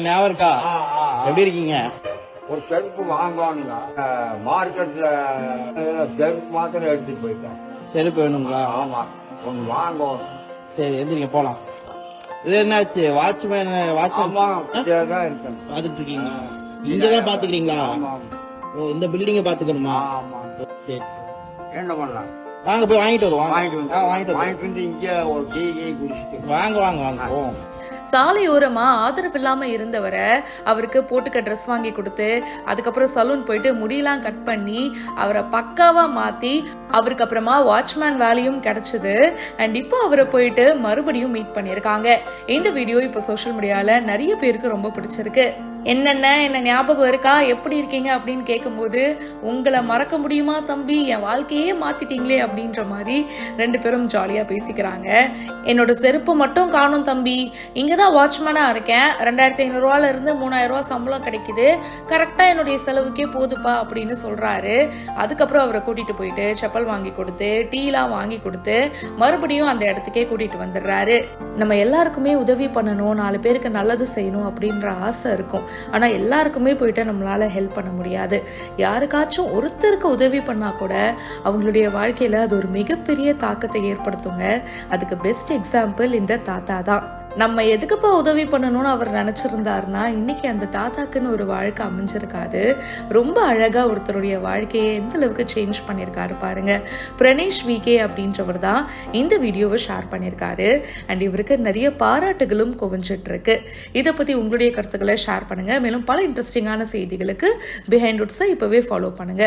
ஞாபகம் இருக்கா? எப்படி இருக்கீங்க? ஒரு செருப்பு வாங்குவானுங்க, மார்க்கெட்ல செருப்பு மாத்திரம் எடுத்துட்டு போயிட்டேன். செருப்பு வேணுங்களா? ஆமா, ஒன்று வாங்குவோம். சரி, எந்திரிங்க போலாம். இது என்னாச்சு? வாட்ச்மேன் ஆமா, தான் இருக்கேன். பாத்துட்டு இருக்கீங்களா? இங்கதான் பாத்துக்கிறீங்களா? ஆமா ஓ, இந்த பில்டிங்க பாத்துக்கணுமா? ஆமா. சரி, என்ன பண்ணலாம்? வாங்க போய் வாங்கிட்டு வருவோம். வாங்கிட்டு வந்து இங்க ஒரு டீ குடிச்சிட்டு வாங்க வாங்க வாங்க போவோம். சாலையோரமா ஆதரவு இல்லாம இருந்தவரை அவருக்கு போட்டுக்க ட்ரெஸ் வாங்கி கொடுத்து அதுக்கப்புறம் சலூன் போயிட்டு முடியெல்லாம் கட் பண்ணி அவரை பக்காவா மாத்தி அவருக்கு அப்புறமா வாட்ச்மேன் வேலையும் கிடைச்சது. அண்ட் இப்போ அவரை போயிட்டு மறுபடியும் மீட் பண்ணியிருக்காங்க. இந்த வீடியோ இப்போ சோஷியல் மீடியால நிறைய பேருக்கு ரொம்ப பிடிச்சிருக்கு. என்ன ஞாபகம் இருக்கா, எப்படி இருக்கீங்க அப்படின்னு கேட்கும்போது, உங்களை மறக்க முடியுமா தம்பி, என் வாழ்க்கையே மாத்திட்டீங்களே அப்படின்ற மாதிரி ரெண்டு பேரும் ஜாலியா பேசிக்கிறாங்க. என்னோட செருப்பு மட்டும் காணும் தம்பி, இங்கதான் வாட்ச்மேனா இருக்கேன், 2500 இருந்து 3000 சம்பளம் கிடைக்குது, கரெக்டா என்னுடைய செலவுக்கே போதுப்பா அப்படின்னு சொல்றாரு. அதுக்கப்புறம் அவரை கூட்டிட்டு போயிட்டு செப்பல் வாங்கி கொடுத்து டீலாம் வாங்கி கொடுத்து மறுபடியும் அந்த இடத்துக்கே கூட்டிட்டு வந்துடுறாரு. நம்ம எல்லாருக்குமே உதவி பண்ணணும், 4 பேருக்கு நல்லது செய்யணும் அப்படின்ற ஆசை இருக்கும். ஆனா எல்லாருக்குமே போயிட்டு நம்மளால ஹெல்ப் பண்ண முடியாது. யாருக்காச்சும் ஒருத்தருக்கு உதவி பண்ணா கூட அவங்களுடைய வாழ்க்கையில அது ஒரு மிகப்பெரிய தாக்கத்தை ஏற்படுத்துங்க. அதுக்கு பெஸ்ட் எக்ஸாம்பிள் இந்த தாத்தா தான். நம்ம எதுக்குப்பா உதவி பண்ணணும்னு அவர் நினைச்சிருந்தாருன்னா இன்னைக்கு அந்த தாத்தாக்குன்னு ஒரு வாழ்க்கை அமைஞ்சிருக்காது. ரொம்ப அழகா ஒருத்தருடைய வாழ்க்கையை எந்த அளவுக்கு சேஞ்ச் பண்ணியிருக்காரு பாருங்க. பிரணேஷ் விகே அப்படின்றவர் தான் இந்த வீடியோவை ஷேர் பண்ணியிருக்காரு. அண்ட் இவருக்கு நிறைய பாராட்டுகளும் குவிஞ்சிட்டு இருக்கு. இதை பத்தி உங்களுடைய கருத்துக்களை ஷேர் பண்ணுங்க. மேலும் பல இன்ட்ரெஸ்டிங்கான செய்திகளுக்கு பிஹைண்ட் ரூட்ஸை இப்பவே ஃபாலோ பண்ணுங்க.